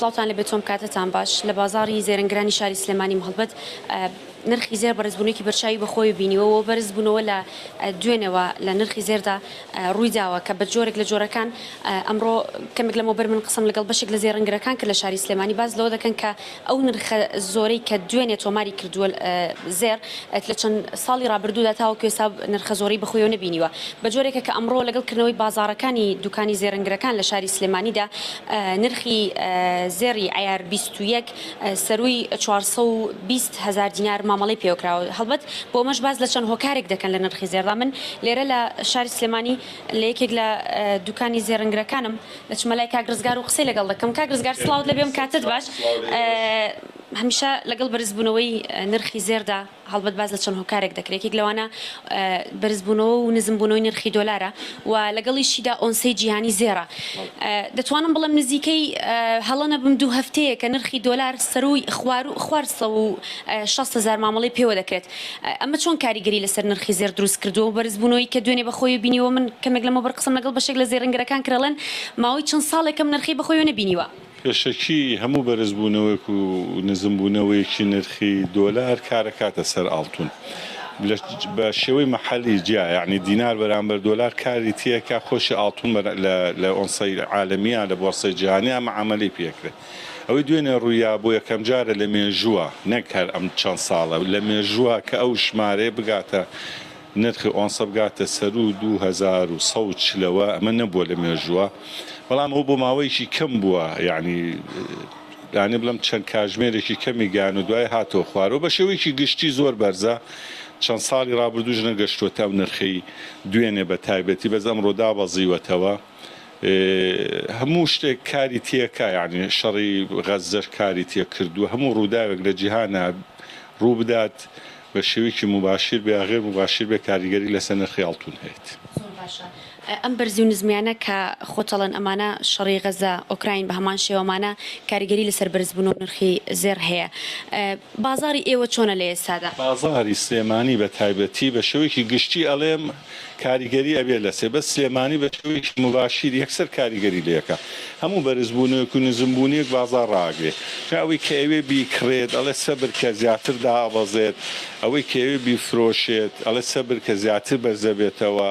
سڵاوتان لە بێتۆم کاتتان باش لە بازاری زێرنگرانی شاری سلێمانی مهڵبەت نرخی زێر بەرزبوونێکی بەرچاوی بەخۆی بینیەوە بەرزبوونەوە لە دوێنەوە لە نرخی زێردا ڕووی داوە کە بە جۆرێک لە جۆرەکان ئەمڕۆ کەمێک لەمە بەر من قسم لەگەڵ بەشێک لە زێرنگرەکان کە لە شاری سلێمانی باز لەوە دەکەن کە ئەو نرخە زۆرەی کە دوێنێ تۆماری کردووە زێر لە چەند ساڵی ڕابردوودا تاوەکو ئێستا نرخە زۆرەی بەخۆیەوە نەبینیوە بە جۆرێکە کە ئەمڕۆ لەگەڵکردنەوەی بازارەکانی دوکانی زێرنگرەکان لە شاری سلێمانیدا نرخی زێری ئایار 21 سەروی 420,000 دینار مامەڵی پێوەکراوە هەڵبەت بۆ مەش باز لە چەند هۆکارێک دەکەن لە نرخی زێردا من لێرە لە شاری سلێمانی لە یەکێک لە دوکانی زێرنگرەکانم لە چمەلای کاگرزگار و قسەی لەگەڵ دەکەم کاگرزگار سڵاوت لەبێم کاتت باش هەمیشە لەگەڵ بەرزبوونەوەی نرخی زێردا هەڵبەت باز لە چەند هۆکارێک دەکرێت یەکێک لەوانە بەرزبوونەوە و نزمبوونەوەی نرخی دۆلارە و لەگەڵیشیدا ئۆنسەی جیهانی زێرە دەتوانم بڵم نزیکەی هەڵەنە بم 2 هەفتەیە کە نرخی دۆلار سەروی خوارسە و 60,000 مامەڵی پێوە دەکرێت ئەمە چۆن کاریگەری لەسەر نرخی زێر دروست کردو و بەرزبوونەوەی کە دوێنێ بەخۆی بینیوە من کەمێک لەمە بەرقسم لەگەڵ بەشێک لە زێرنگرەکان کرێڵێن ماوەی چەند ساڵێکم نرخی بەخۆیەوە نەبینیوە پێشەکی هەموو بەرزبوونەوەیەک و نزمبوونەوەیەکی نرخی دۆلار کارەکاتە سەر ئاڵتون بە شێوەی مەحەلی جیا یعنی دینار بەرامبەر دۆلار کاری تیەکە خۆشی ئاڵتون لە ئۆنسەی عالەمیە لە بۆرسەی جیهانی ئەمە عەمەلی پێکرێت ئەوەی دوێنێ ڕوویا بۆ یەکەم جارە لە مێژووە نەک هەر ئەم چەند ساڵە لە مێژووە کە ئەو ژمارەیە بگاتە نرخی ئۆنسە بگاتە سەر و 2100 چلەوە ئەمە نەبووە لە مێژووە بەڵام ئەو بۆ ماوەیەکی کەم بووە یعنی بڵم چەند کاژمێرێکی کەمی گیان و دوای هاتۆ خوارەوە بە شێوەیەکی گشتی زۆر بەرزە چەند ساڵی ڕابردووش نەگەشتووە ئەو نرخی دوێنێ بە تایبەتی بەس ئەمڕۆ دابەزیوەتەوە هەموو شتێک کاری تیەکە یعنی شەڕی غەزەش کاری تیە کردووە هەموو ڕووداوێک لە جیهانە ڕوو بدات بە شێوەیەکی مباشیر بێ غێر مباشیر بێ کاریگەری لەسەر نرخی ئاڵتون هەیەت ئەم بەرزی و نزمیانە کە خۆتەڵەن ئەمانە شەڕی غەزە ئۆکراین بە هەمان شێوەمانە کاریگەری لەسەر بەرزبوون و نرخی زێر هەیە بازاری ئێوە چۆنە لە ئێستادا بازاری سلێمانی بە تایبەتی بە شێوەیەکی گشتی ئەڵێم کاریگەری ئەبێ لەسێ بە سلێمانی بە شێوەیەکی مباشیر یەکسەر کاریگەری لەکە هەموو بەرزبوونێک و نزمبوونیەک بازار ڕاگرێت ئەوەی کە ئەوێ بیکڕێت ئەڵێ سەبر کە زیاتر دابەزێت ئەوەی کە ئەوێ بیفرۆشێت ئەڵێ سەبر کە زیاتر بەرزەبێتەوە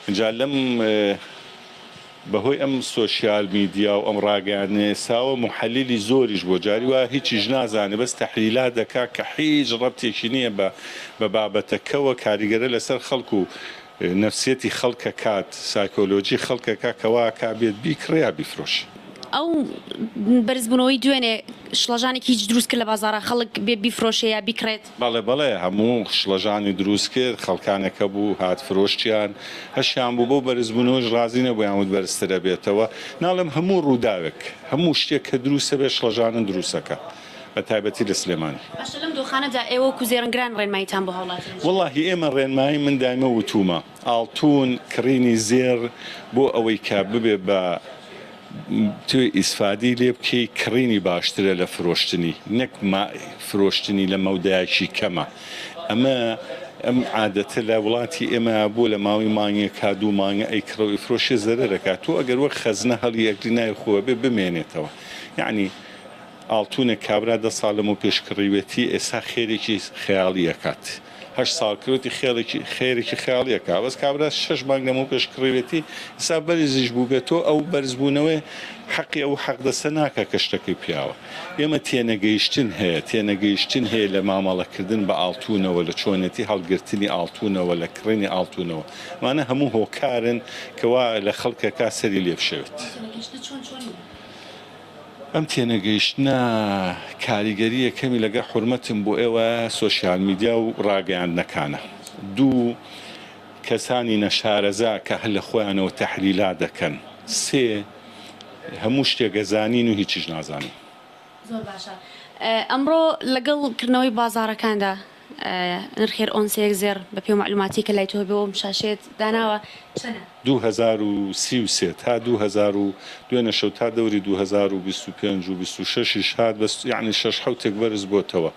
اینجا لەم بەهۆی ئەم سۆشیال میدیا و ئەم ڕاگەیاندنە ئێستاوە محەلیلی زۆریش بۆ جاری وایە هیچیش نازانێ بەس تەحلیلات دەکا کە هیچ ڕەبتێکی نییە بە بابەتەکەوە کاریگەرە لەسەر خەڵکو و نەفسیەتی خەڵکە کات سایکۆلۆجی خەڵکەکە کەوا کابێت بیکڕێ بیفرۆش ئەو بەرزبوونەوەی دوێنێ شڵەژانێکی هیچ دروست کرد لە بازارە خەڵک بێ بیفرۆشێ یا بیکڕێت بەڵێ هەموو شڵەژانی دروست کرد خەڵکانەکە بوو هات فرۆشتیان هەشیان بوو بۆ بەرزبوونەوەش ڕازی نەبوو یان بەرزترە بێتەوە ناڵێم هەموو ڕووداوێک هەموو شتێک کە دروستە بێ شڵەژانن دروستەکە بە تایبەتی لە سلێمانی لەم دۆخانەدا ئێوە و زێرنگران ڕێنماییتان بۆ هەوڵاتن وەڵاهی ئێمە ڕێنمایی من دایمە وتومە ئاڵتون کڕینی زێر بۆ ئەوەی کا ببێ بە توی ئیسفادی لێ بکەی کڕینی باشترە لە فرۆشتنی نەک فرۆشتنی لە مەودایەکی کەمە ئەمە ئەم عادەتە لە وڵاتی ئێمە بۆ لە ماوەی مانگێ کادوو مانگە ئەی کڕەوەی فرۆشی زەرەکات تۆ ئەگەر وەک خەزنە هەڵی یەکلی نای خۆوە بێ بمێنێتەوە یعنی ئاڵتونێک کابرا 10 ساڵ لەمە پێشکڕیوێتی ئێستا خێرێکی خەیاڵیەکات 8 ساڵ کردوتی خێرێکی خەیاڵیەکە بەس کابرا 6 مانگ لەمە پێشکڕیوێتی ئێستا بەرزیش بوو بێتەوە ئەو بەرزبوونەوەی حەقی ئەو حەقدەسە ناکە کە شتەکەی پیاوە ئێمە تێنەگەیشتن هەیە لە مامەڵەکردن بە ئاڵتونەوە لە چۆنێتی هەڵگرتنی ئاڵتونەوە لە کڕینی ئاڵتونەوە وانە هەموو هۆکارن کەوا لە خەڵکەکە سەری لێبشەوێت ئەم تێنەگەیشتنە کاریگەری یەکەمی لەگە حورمەتم بۆ ئێوە سۆشیال میدیا و ڕاگەیاندنەکانە دوو کەسانی نەشارەزا کە هەر لە خۆیانەوە تەحلیلات دەکەن سێ هەموو شتێگەزانین و هیچیش نازانین زۆر باشە ئەمڕۆ لەگەڵ کردنەوەی بازارەکاندا نرخێر ئۆنسەیەک زێر بە پێ معلوماتی کە لای تۆ بێەوە شاشێت داناوە چەنە 2033 تا 2000 دوێنە شەو تا دەوری 2025 و 26 هات بەس یعنی 6 حوتێک بەرز بۆتەوە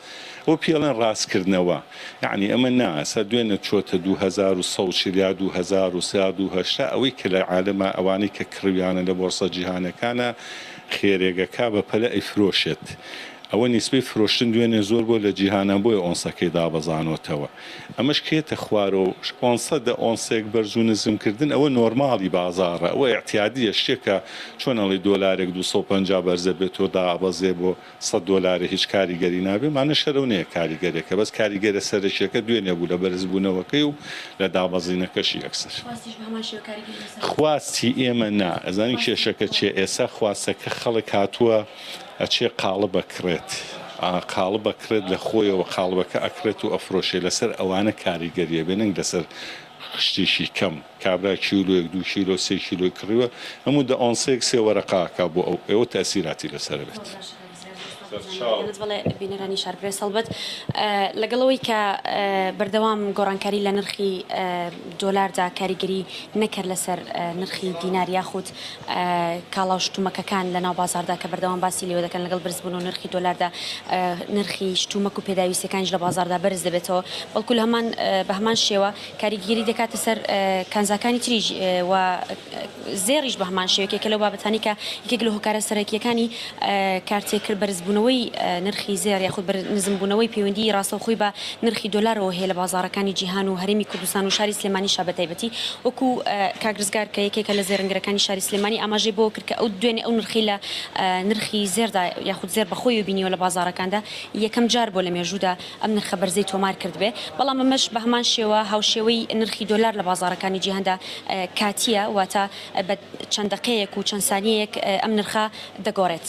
ئەو پێڵەن ڕاستکردنەوە یعنی ئەمە ناسە دوێنە چۆتە 2100 یا 2300 ئەوەی کە لە عالەمە ئەوانەی کە کڕویانە لە بۆرسە جیهانەکانە خێرێگەکە بە پەلە ئەیفرۆشێت. ئەوە نیسبەی فرۆشتن دوێنێ زۆر بۆ لە جیهانە بۆیە ئۆنسەکەی دابەزانۆتەوە. ئەمەش کێتە خوارەوە ئۆنسە دە ئۆنسێک بەرز و نزمکردن ئەوە نۆرماڵی بازاڕە، ئەوە احتیادیە شتێکە چۆنەڵی دۆلارێک 250 بەرزە بێتەوە دابەزێ بۆ 100 دۆلاری هیچ کاریگەری نابێ مانە شەرەونەیە کاریگەرێکە بەس کاریگەرە سەرشێکە دوێنێ بوو لە بەرزبوونەوەکەی و لە دابەزینەکەشی یەکسەر. خواستی ئێمە نا ئەزانی کێشەکە چێ ئێستا خواستەکە خەڵک هاتووە ئەچێ قاڵە بکرێت قاڵە بکرێت لە خۆیەوە قاڵبەکە ئەکرێت و ئەفرۆشێ لەسەر ئەوانە کاریگەریە بێننگ لەسەر شتێکی کەم کابرا کیلۆیەک 2 کیلۆ 3 کیلۆی کڕیوە هەموو دە ئۆنسەیەک سێ وەرەقاکە بۆ ئەوە تەسیراتی لەسەر بێت. بڵێ بینەرانی شاربرێ سەڵبەت لەگەڵەوەی کە بەردەوام گۆڕانکاری لە نرخی دۆلاردا کاریگەری نەکرد لەسەر نرخی دینار یاخود کاڵاوشتومەکەکان لە ناو بازاردا کە بەردەوام باسی لێوە دەکەن لەگەڵ بەرزبوون و نرخی دۆلاردا نرخی شتومەک و پێداویستەکانش لە بازاردا بەرز دەبێتەوە بەڵکو بە هەمان شێوە کاریگەری دەکاتە سەر کانزاکانی تریژ و زێریش بە هەمان شێوەیەکە لەو بابەتانی کە یەکێک لە هۆکارە سەرەکیەکانی کارتێکرد بەرزبوونەوەی نرخی زێر یاخود نزمبوونەوەی پەیوەندی ڕاستەوخۆی بە نرخی دۆلارەوە هەیە لە بازارەکانی جیهان و هەرێمی کوردستان و شاری سلێمانی شابەتایبەتی وەکو کاگرزگار کە یەکێکە لە زێرنگەکانی شاری سلێمانی ئاماژەی بۆ کرد کە ئەو دوێنێ ئەو نرخی لە نرخی زێردا یاخود زێر بەخۆی و بینیەوە لە بازارەکاندا یەکەم جار بۆ لە مێژوودا ئەم نرخە بەرزەی تۆمار کرد بێ بەڵام ئەمەش بە هەمان شێوە هاوشێوەی نرخی دۆلار لە بازارەکانی جیهاندا کاتیە واتە بە چەند دقەیەک و چەند سانیەیەک ئەم نرخە دەگۆڕێت.